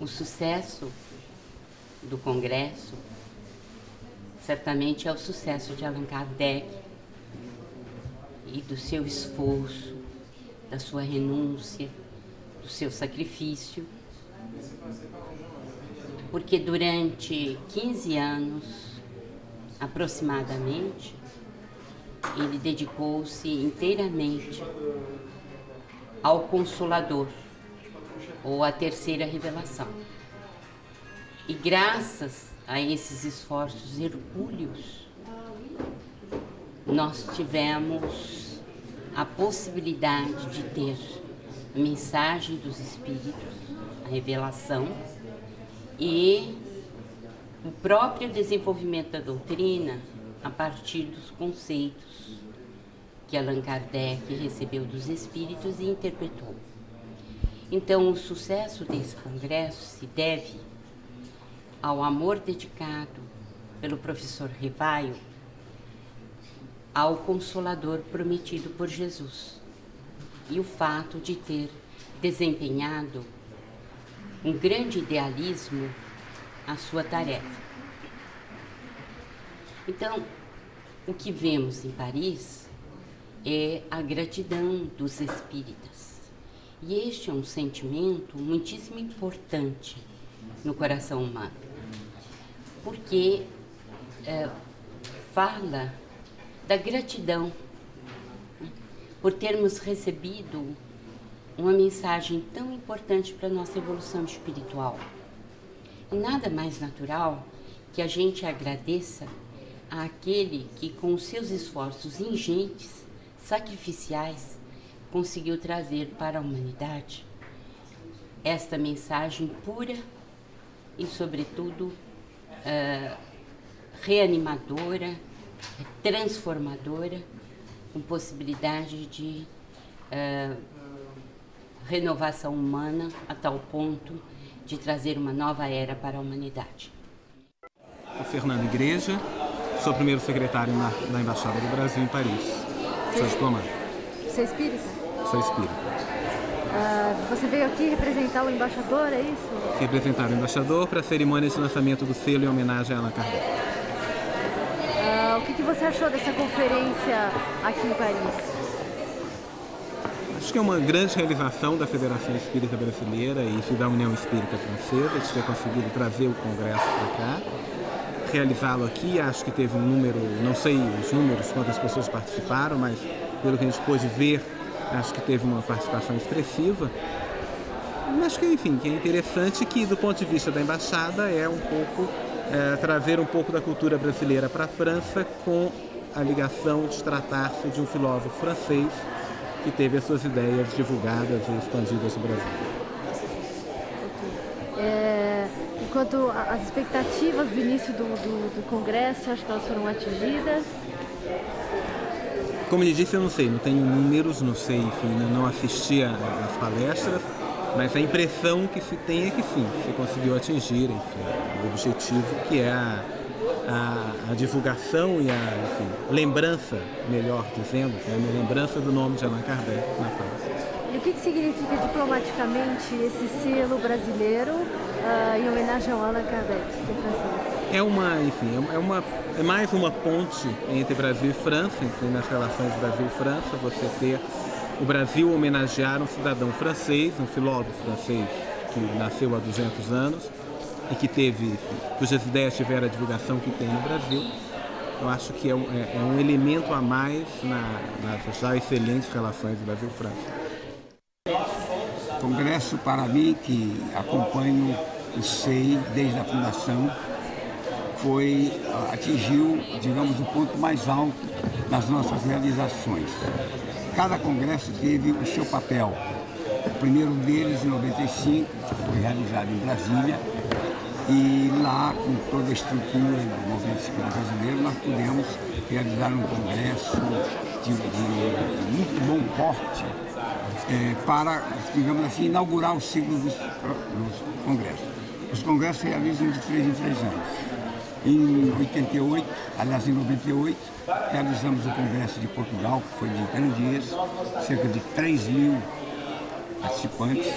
O sucesso do Congresso certamente é o sucesso de Allan Kardec e do seu esforço, da sua renúncia, do seu sacrifício, porque durante 15 anos, aproximadamente, ele dedicou-se inteiramente ao Consolador, ou à terceira revelação. E graças a esses esforços hercúleos, nós tivemos a possibilidade de ter a mensagem dos Espíritos, a revelação, e o próprio desenvolvimento da doutrina a partir dos conceitos que Allan Kardec recebeu dos Espíritos e interpretou. Então, o sucesso desse congresso se deve ao amor dedicado pelo professor Rivaio ao Consolador prometido por Jesus e o fato de ter desempenhado um grande idealismo à sua tarefa. Então, o que vemos em Paris é a gratidão dos espíritas. E este é um sentimento muitíssimo importante no coração humano, porque fala da gratidão por termos recebido uma mensagem tão importante para a nossa evolução espiritual. E nada mais natural que a gente agradeça àquele que, com os seus esforços ingentes, sacrificiais, conseguiu trazer para a humanidade esta mensagem pura e, sobretudo, reanimadora, transformadora, com possibilidade de renovação humana a tal ponto de trazer uma nova era para a humanidade. O Fernando Igreja, sou primeiro secretário da Embaixada do Brasil em Paris. Sou diplomata. Você é espírita? Sou espírita. Você veio aqui representar o embaixador, é isso? Representar o embaixador para a cerimônia de lançamento do selo em homenagem a Allan Kardec. O que você achou dessa conferência aqui em Paris? Acho que é uma grande realização da Federação Espírita Brasileira e da União Espírita Francesa de ter conseguido trazer o Congresso para cá. Realizá-lo aqui, acho que teve um número, não sei os números, quantas pessoas participaram, mas pelo que a gente pôde ver, acho que teve uma participação expressiva. Acho que, enfim, que é interessante que, do ponto de vista da embaixada, é um pouco trazer um pouco da cultura brasileira para a França, com a ligação de tratar-se de um filósofo francês que teve as suas ideias divulgadas e expandidas no Brasil. Enquanto as expectativas do início do Congresso, acho que elas foram atingidas? Como lhe disse, eu não sei, não tenho números, não sei, enfim, não assisti às palestras, mas a impressão que se tem é que sim, se conseguiu atingir, enfim, o objetivo que é a divulgação e a lembrança, melhor dizendo, a lembrança do nome de Allan Kardec na França. E o que significa diplomaticamente esse selo brasileiro em homenagem ao Allan Kardec, que é francês? É mais uma ponte entre Brasil e França, enfim, nas relações Brasil e França, você ter o Brasil homenagear um cidadão francês, um filósofo francês que nasceu há 200 anos e que cujas ideias tiveram a divulgação que tem no Brasil. Eu acho que é um elemento a mais nas já excelentes relações Brasil-França. O Congresso, para mim, que acompanho o SEI desde a fundação, atingiu, digamos, o ponto mais alto das nossas realizações. Cada congresso teve o seu papel. O primeiro deles, em 95, foi realizado em Brasília, e lá, com toda a estrutura do movimento espírita brasileiro, nós pudemos realizar um congresso de muito bom porte para, digamos assim, inaugurar o ciclo dos congressos. Os congressos se realizam de 3 em 3 anos. Em 88, aliás, em 98, realizamos o Congresso de Portugal, que foi de grande êxito, cerca de 3.000 participantes.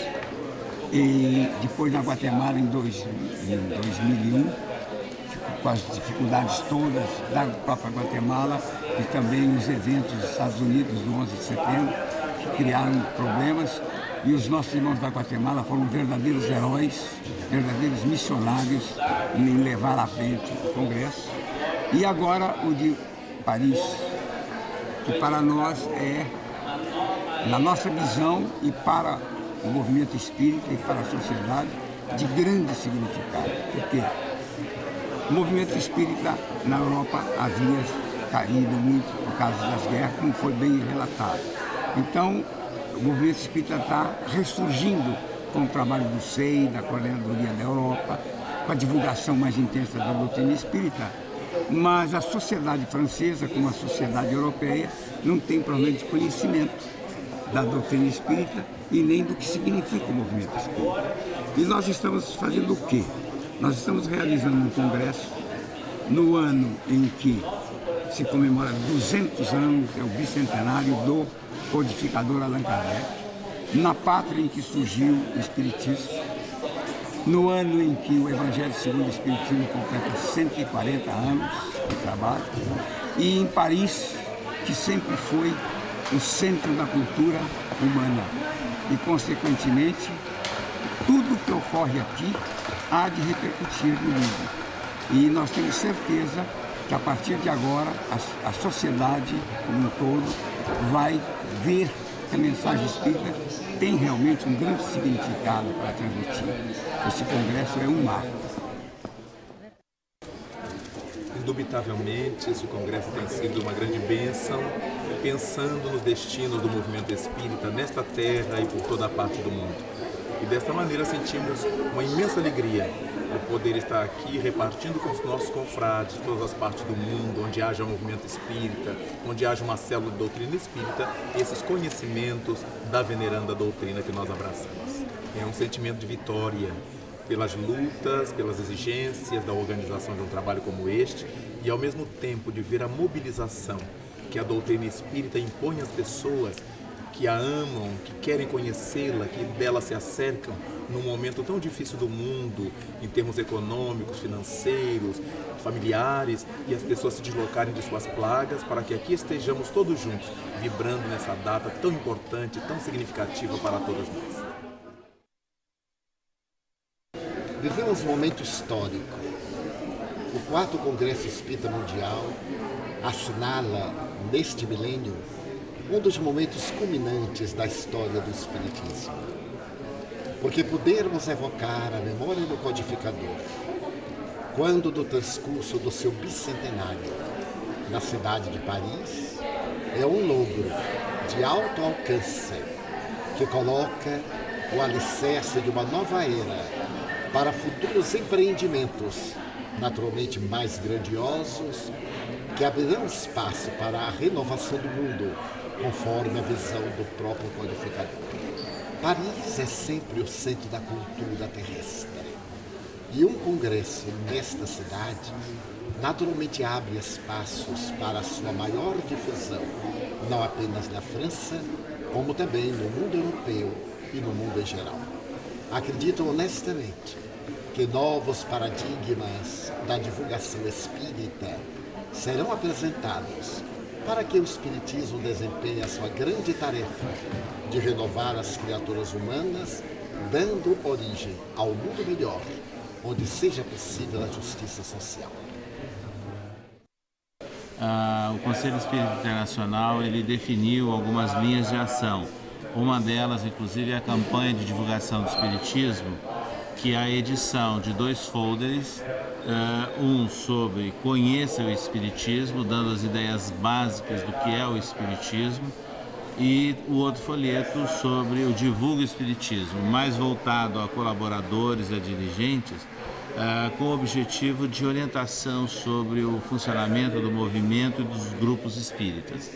E depois na Guatemala, em 2001, com as dificuldades todas da própria Guatemala e também os eventos dos Estados Unidos do 11 de setembro, que criaram problemas. E os nossos irmãos da Guatemala foram verdadeiros heróis, verdadeiros missionários em levar à frente o Congresso. E agora o de Paris, que para nós é, na nossa visão e para o movimento espírita e para a sociedade, de grande significado. Porque o movimento espírita na Europa havia caído muito por causa das guerras, como foi bem relatado. Então, o movimento espírita está ressurgindo com o trabalho do SEI, da Coordenadoria da Europa, com a divulgação mais intensa da doutrina espírita. Mas a sociedade francesa, como a sociedade europeia, não tem provavelmente conhecimento da doutrina espírita e nem do que significa o movimento espírita. E nós estamos fazendo o quê? Nós estamos realizando um congresso no ano em que se comemora 200 anos, é o bicentenário do codificador Allan Kardec, na pátria em que surgiu o Espiritismo, no ano em que o Evangelho segundo o Espiritismo completa 140 anos de trabalho, e em Paris, que sempre foi o centro da cultura humana. E, consequentemente, tudo que ocorre aqui há de repercutir no mundo. E nós temos certeza que, a partir de agora, a sociedade como um todo vai ver que a mensagem espírita tem realmente um grande significado para transmitir. Esse congresso é um marco. Indubitavelmente, esse congresso tem sido uma grande bênção, pensando nos destinos do movimento espírita nesta terra e por toda a parte do mundo. E desta maneira sentimos uma imensa alegria por poder estar aqui repartindo com os nossos confrades de todas as partes do mundo, onde haja um movimento espírita, onde haja uma célula de doutrina espírita, esses conhecimentos da veneranda doutrina que nós abraçamos. É um sentimento de vitória pelas lutas, pelas exigências da organização de um trabalho como este e, ao mesmo tempo, de ver a mobilização que a doutrina espírita impõe às pessoas que a amam, que querem conhecê-la, que dela se acercam num momento tão difícil do mundo, em termos econômicos, financeiros, familiares, e as pessoas se deslocarem de suas plagas para que aqui estejamos todos juntos, vibrando nessa data tão importante, tão significativa para todos nós. Vivemos um momento histórico. O 4º Congresso Espírita Mundial assinala, neste milênio, um dos momentos culminantes da história do Espiritismo. Porque podermos evocar a memória do codificador, quando do transcurso do seu bicentenário na cidade de Paris, é um logro de alto alcance que coloca o alicerce de uma nova era para futuros empreendimentos, naturalmente mais grandiosos, que abrirão espaço para a renovação do mundo, conforme a visão do próprio codificador. Paris é sempre o centro da cultura terrestre. E um congresso nesta cidade naturalmente abre espaços para a sua maior difusão, não apenas na França, como também no mundo europeu e no mundo em geral. Acredito honestamente que novos paradigmas da divulgação espírita serão apresentados para que o Espiritismo desempenhe a sua grande tarefa de renovar as criaturas humanas, dando origem ao mundo melhor, onde seja possível a justiça social. O Conselho Espírita Internacional ele definiu algumas linhas de ação. Uma delas, inclusive, é a campanha de divulgação do Espiritismo, que é a edição de 2 folders, um sobre Conheça o Espiritismo, dando as ideias básicas do que é o Espiritismo, e o outro folheto sobre o Divulga o Espiritismo, mais voltado a colaboradores e a dirigentes, com o objetivo de orientação sobre o funcionamento do movimento e dos grupos espíritas.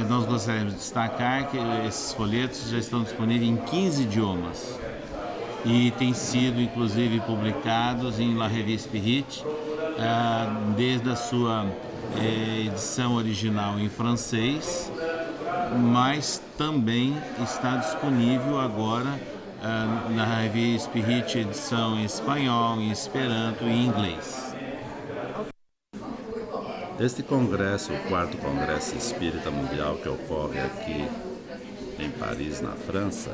Nós gostaríamos de destacar que esses folhetos já estão disponíveis em 15 idiomas e têm sido, inclusive, publicados em La Revue Spirit, desde a sua edição original em francês, mas também está disponível agora na revista Spirit, edição em espanhol, em esperanto e em inglês. Este congresso, o 4º Congresso Espírita Mundial, que ocorre aqui em Paris, na França,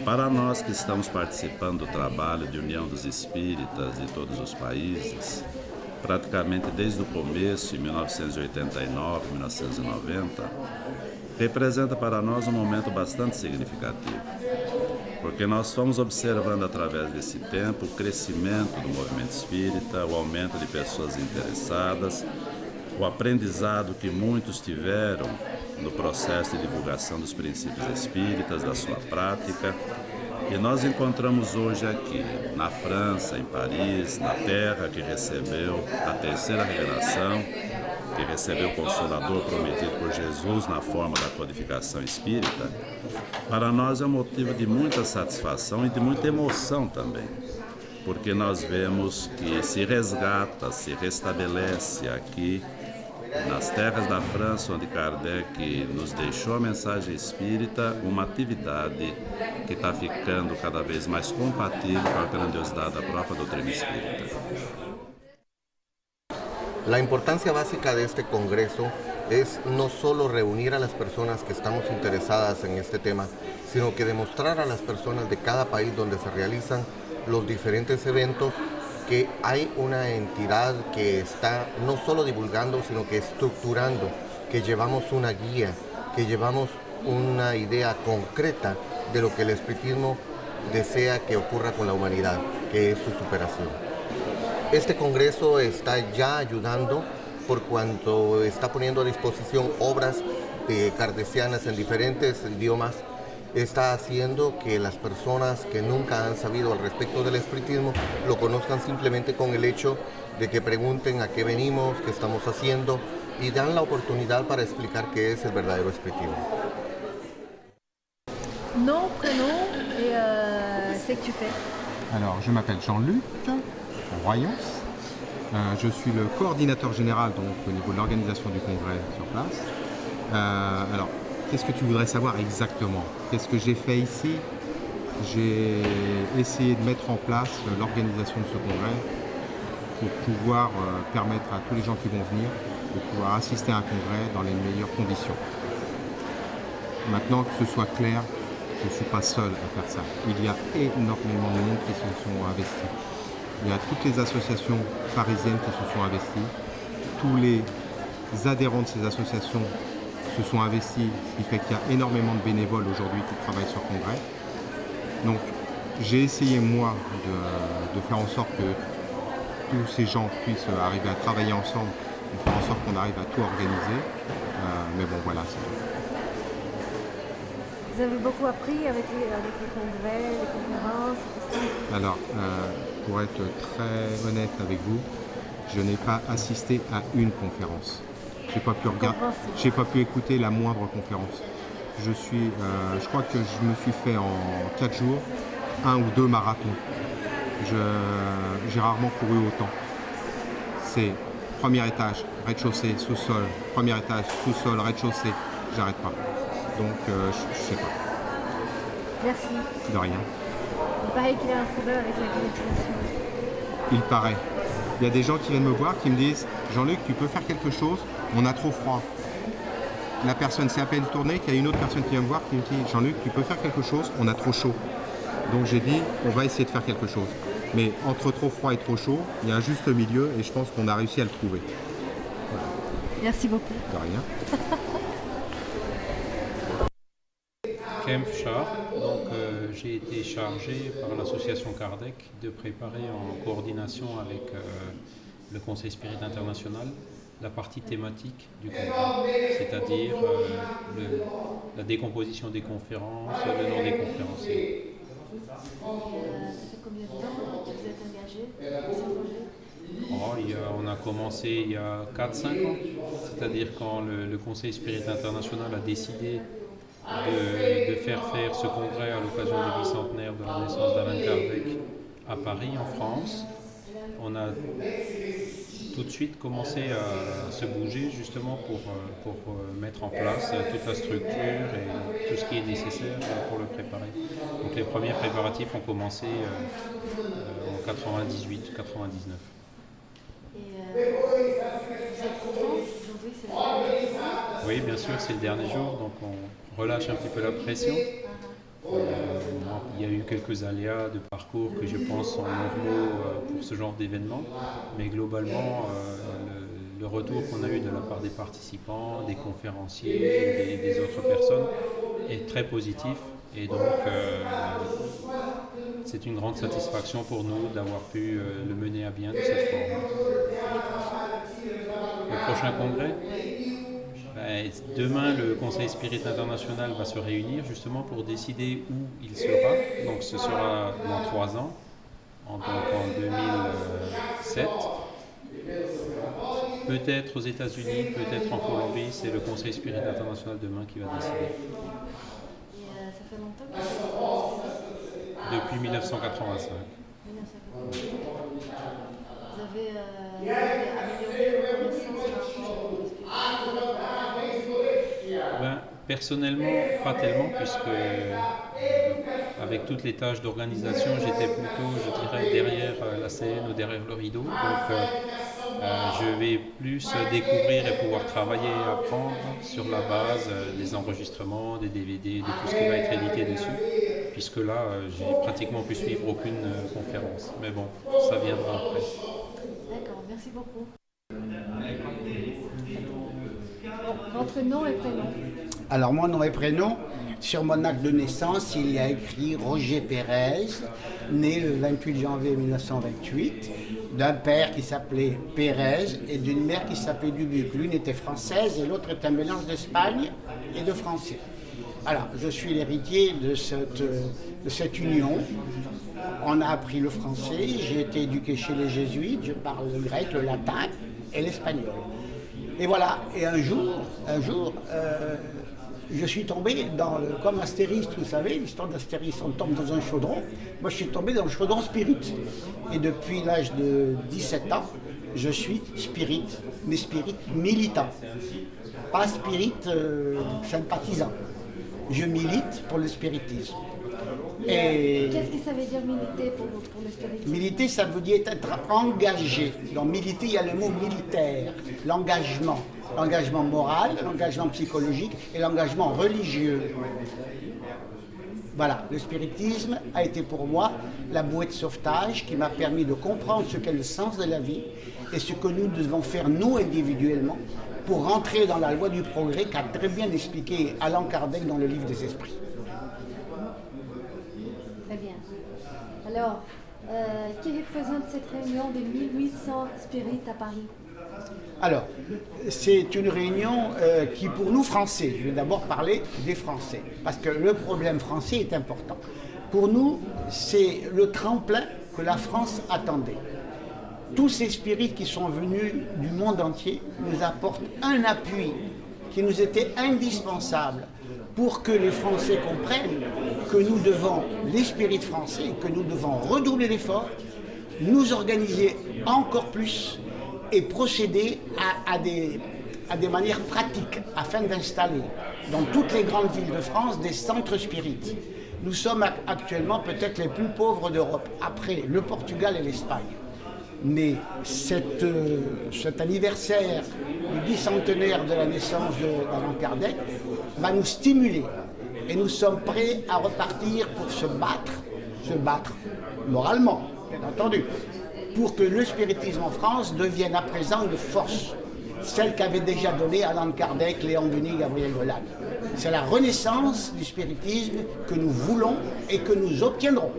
para nós que estamos participando do trabalho de união dos espíritas de todos os países, praticamente desde o começo, em 1989, 1990, representa para nós um momento bastante significativo, porque nós fomos observando através desse tempo o crescimento do movimento espírita, o aumento de pessoas interessadas, o aprendizado que muitos tiveram no processo de divulgação dos princípios espíritas, da sua prática. E nós encontramos hoje aqui, na França, em Paris, na terra que recebeu a terceira revelação, que recebeu o Consolador prometido por Jesus na forma da codificação espírita, para nós é um motivo de muita satisfação e de muita emoção também, porque nós vemos que se resgata, se restabelece aqui, nas terras da França, onde Kardec nos deixou a mensagem espírita, uma atividade que está ficando cada vez mais compatível com a grandiosidade da própria doutrina espírita. La importancia básica de este congreso es no solo reunir a las personas que estamos interesadas en este tema, sino que demostrar a las personas de cada país donde se realizan los diferentes eventos que hay una entidad que está no solo divulgando, sino que estructurando, que llevamos una guía, que llevamos una idea concreta de lo que el espiritismo desea que ocurra con la humanidad, que es su superación. Este congreso está ya ayudando por cuanto está poniendo a disposición obras kardecianas en diferentes idiomas, está haciendo que las personas que nunca han sabido al respecto del espiritismo lo conozcan simplemente con el hecho de que pregunten a qué venimos, qué estamos haciendo y dan la oportunidad para explicar qué es el verdadero espiritismo. Nom, prénom et c'est que tu fais. Alors, je m'appelle Jean-Luc Royance. Je suis le coordinateur général donc, au niveau de l'organisation du congrès sur place. Alors, qu'est-ce que tu voudrais savoir exactement? Qu'est-ce que j'ai fait ici? J'ai essayé de mettre en place l'organisation de ce congrès pour pouvoir permettre à tous les gens qui vont venir de pouvoir assister à un congrès dans les meilleures conditions. Maintenant, que ce soit clair, je ne suis pas seul à faire ça. Il y a énormément de monde qui se sont investis. Il y a toutes les associations parisiennes qui se sont investies. Tous les adhérents de ces associations se sont investis, ce qui fait qu'il y a énormément de bénévoles aujourd'hui qui travaillent sur le congrès. Donc j'ai essayé moi de faire en sorte que tous ces gens puissent arriver à travailler ensemble et faire en sorte qu'on arrive à tout organiser. Mais bon voilà, c'est tout. Vous avez beaucoup appris avec les congrès, les conférences, tout ça? Alors, pour être très honnête avec vous, je n'ai pas assisté à une conférence. J'ai pas pu écouter la moindre conférence. Je crois que je me suis fait en 4 jours 1 ou 2 marathons. J'ai rarement couru autant. C'est premier étage, rez-de-chaussée, sous-sol, premier étage, sous-sol, rez-de-chaussée. J'arrête pas. Donc je sais pas. Merci. De rien. Il paraît qu'il y a un problème avec la climatisation. Il paraît. Il y a des gens qui viennent me voir qui me disent « Jean-Luc, tu peux faire quelque chose? On a trop froid. » La personne s'est à peine tournée, qu'il y a une autre personne qui vient me voir qui me dit « Jean-Luc, tu peux faire quelque chose? On a trop chaud. » Donc j'ai dit « On va essayer de faire quelque chose. » Mais entre trop froid et trop chaud, il y a un juste milieu et je pense qu'on a réussi à le trouver. Voilà. Merci beaucoup. De rien. Kempf Char, donc j'ai été chargé par l'association Kardec de préparer en coordination avec le Conseil Spirit International la partie thématique du congrès, c'est-à-dire la décomposition des conférences, le nom des conférenciers. Ça fait combien de temps que vous êtes engagé dans ce projet? On a commencé il y a 4-5 ans, c'est-à-dire quand le Conseil Spirit International a décidé de faire ce congrès à l'occasion du bicentenaire de la naissance d'Allan Kardec à Paris, en France. On a tout de suite commencé à se bouger justement pour mettre en place toute la structure et tout ce qui est nécessaire pour le préparer. Donc les premiers préparatifs ont commencé en 98-99. Et vous êtes content aujourd'hui, c'est le dernier jour? Oui, bien sûr, c'est le dernier jour, donc on relâche un petit peu la pression. Il y a eu quelques aléas de parcours que je pense sont normaux pour ce genre d'événement, mais globalement, le retour qu'on a eu de la part des participants, des conférenciers et des autres personnes est très positif. Et donc, c'est une grande satisfaction pour nous d'avoir pu le mener à bien de cette forme. Le prochain congrès, demain, le Conseil Spirit International va se réunir justement pour décider où il sera. Donc ce sera dans 3 ans, en 2007. Peut-être aux États-Unis, peut-être en Colombie. C'est le Conseil Spirit International demain qui va décider. Et ça fait longtemps que vous êtes Depuis 1985. 1985. Vous avez amélioré vos connaissances Personnellement, pas tellement, puisque avec toutes les tâches d'organisation, j'étais plutôt, je dirais, derrière la scène ou derrière le rideau. Donc, je vais plus découvrir et pouvoir travailler et apprendre sur la base des enregistrements, des DVD, de tout ce qui va être édité dessus, puisque là, j'ai pratiquement pu suivre aucune conférence. Mais bon, ça viendra après. D'accord, merci beaucoup. Votre nom et prénom? Alors, mon nom et prénom, sur mon acte de naissance, il y a écrit Roger Pérez, né le 28 janvier 1928, d'un père qui s'appelait Pérez et d'une mère qui s'appelait Dubuc. L'une était française et l'autre est un mélange d'Espagne et de français. Alors, je suis l'héritier de cette union. On a appris le français, j'ai été éduqué chez les jésuites, je parle le grec, le latin et l'espagnol. Et voilà, et un jour, je suis tombé comme Astérix, vous savez, l'histoire d'Astérix, on tombe dans un chaudron. Moi, je suis tombé dans le chaudron spirit. Et depuis l'âge de 17 ans, je suis spirit, mais spirit militant. Pas spirit sympathisant. Je milite pour le spiritisme. Et qu'est-ce que ça veut dire militer pour le spiritisme? Militer, ça veut dire être engagé. Dans militer, il y a le mot militaire, l'engagement. L'engagement moral, l'engagement psychologique et l'engagement religieux. Voilà, le spiritisme a été pour moi la bouée de sauvetage qui m'a permis de comprendre ce qu'est le sens de la vie et ce que nous devons faire nous individuellement pour rentrer dans la loi du progrès qu'a très bien expliqué Allan Kardec dans le livre des esprits. Très bien. Alors, qui représente cette réunion de 1800 spirites à Paris? Alors, c'est une réunion qui, pour nous Français, je vais d'abord parler des Français, parce que le problème français est important. Pour nous, c'est le tremplin que la France attendait. Tous ces spirites qui sont venus du monde entier nous apportent un appui qui nous était indispensable pour que les Français comprennent que nous devons, les spirites français, que nous devons redoubler d'efforts, nous organiser encore plus et procéder à des manières pratiques afin d'installer dans toutes les grandes villes de France des centres spirites. Nous sommes actuellement peut-être les plus pauvres d'Europe, après le Portugal et l'Espagne. Mais cet anniversaire du bicentenaire de la naissance d'Allan Kardec va nous stimuler et nous sommes prêts à repartir pour se battre moralement, bien entendu, pour que le spiritisme en France devienne à présent une force, celle qu'avait déjà donnée Allan Kardec, Léon Denis, Gabriel Dolan. C'est la renaissance du spiritisme que nous voulons et que nous obtiendrons.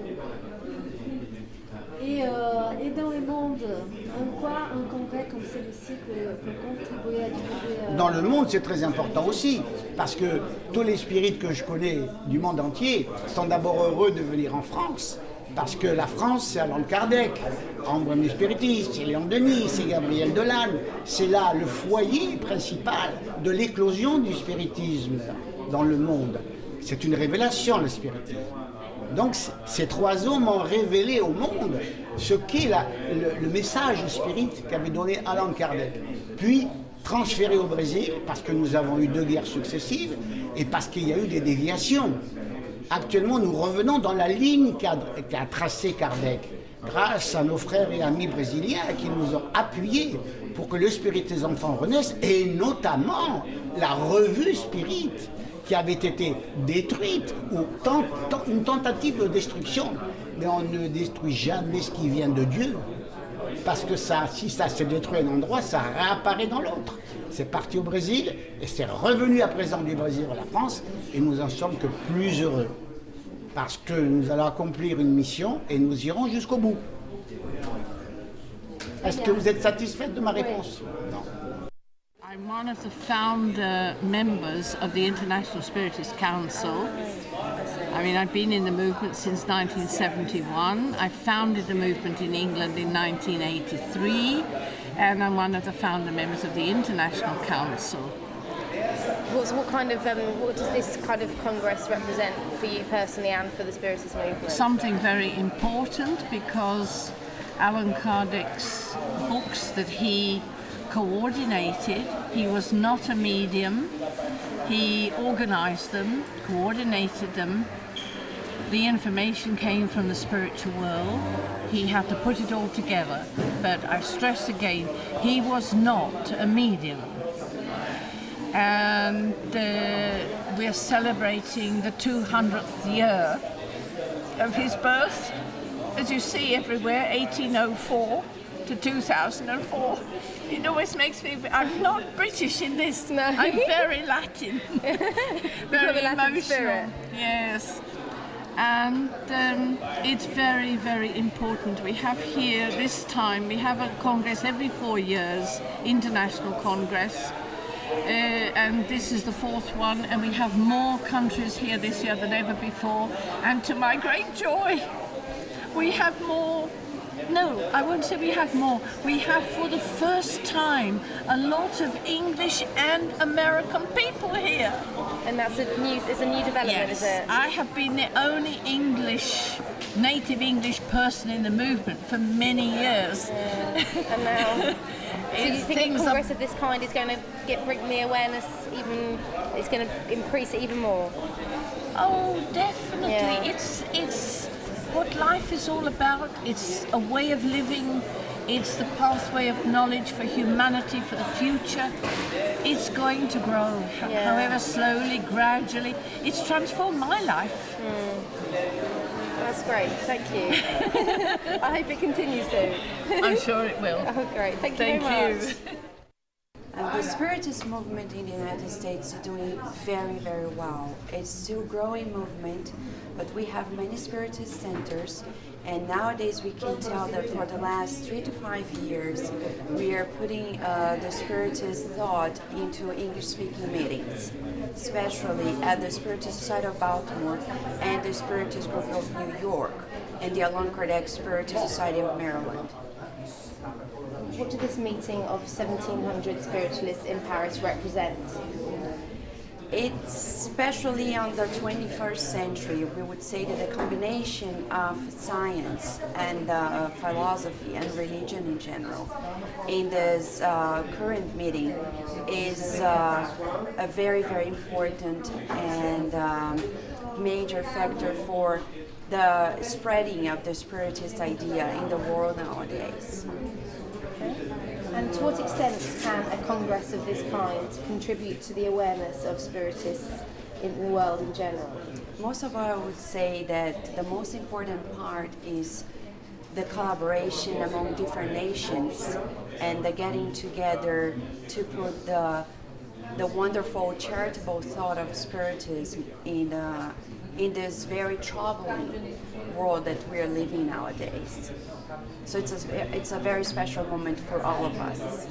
Et dans le monde, en quoi un congrès comme celui-ci peut contribuer à divulguer Dans le monde, c'est très important aussi, parce que tous les spirites que je connais du monde entier sont d'abord heureux de venir en France, parce que la France, c'est Allan Kardec, Embrun Spiritisme, c'est Léon Denis, c'est Gabriel Dolan, c'est là le foyer principal de l'éclosion du spiritisme dans le monde. C'est une révélation, le spiritisme. Donc ces 3 hommes ont révélé au monde ce qu'est le message spirit qu'avait donné Allan Kardec. Puis transféré au Brésil, parce que nous avons eu 2 guerres successives et parce qu'il y a eu des déviations. Actuellement, nous revenons dans la ligne qu'a tracée Kardec, grâce à nos frères et amis brésiliens qui nous ont appuyés pour que le spirit des enfants renaisse, et notamment la revue Spirit, qui avait été détruite, ou une tentative de destruction. Mais on ne détruit jamais ce qui vient de Dieu, parce que si ça s'est détruit à un endroit, ça réapparaît dans l'autre. C'est parti au Brésil, et c'est revenu à présent du Brésil à la France, et nous en sommes que plus heureux. Parce que nous allons accomplir une mission, et nous irons jusqu'au bout. Est-ce que vous êtes satisfaite de ma réponse? Non. I'm one of the founder members of the International Spiritist Council. I mean, I've been in the movement since 1971. I founded the movement in England in 1983, and I'm one of the founder members of the International Council. What does this kind of Congress represent for you personally and for the Spiritist movement? Something very important, because Allan Kardec's books that he coordinated, he was not a medium, he organized them, coordinated them, the information came from the spiritual world, he had to put it all together, but I stress again, he was not a medium. And we're celebrating the 200th year of his birth, as you see everywhere, 1804 to 2004. It always makes me, I'm not British in this, no. I'm very Latin, very emotional. Spirit. Yes, and it's very, very important. We have here, this time, we have a Congress every 4 years, International Congress, and this is the 4th one, and we have more countries here this year than ever before, and to my great joy, we have more. No, I won't say we have more. We have for the first time a lot of English and American people here. And it's a new development, yes. Is it? I have been the only native English person in the movement for many years. And now, so you think a Congress of this kind is going to bring the awareness even, it's going to increase it even more? Oh, definitely. Yeah. It's what life is all about. It's a way of living. It's the pathway of knowledge for humanity, for the future. It's going to grow, however slowly, gradually. It's transformed my life. That's great, thank you. I hope it continues to. I'm sure it will. Oh, great, thank you very much. The Spiritist movement in the United States is doing very, very well. It's still a growing movement, but we have many Spiritist centers, and nowadays we can tell that for the last 3 to 5 years, we are putting the Spiritist thought into English-speaking meetings, especially at the Spiritist Society of Baltimore and the Spiritist Group of New York, and the Allan Kardec Spiritist Society of Maryland. What did this meeting of 1,700 spiritualists in Paris represent? It's especially on the 21st century, we would say that the combination of science and philosophy and religion in general in this current meeting is a very, very important and major factor for the spreading of the Spiritist idea in the world nowadays. And to what extent can a congress of this kind contribute to the awareness of Spiritists in the world in general? Most of all, I would say that the most important part is the collaboration among different nations and the getting together to put the wonderful charitable thought of Spiritism in this very troubling world that we are living nowadays. So it's a very special moment for all of us.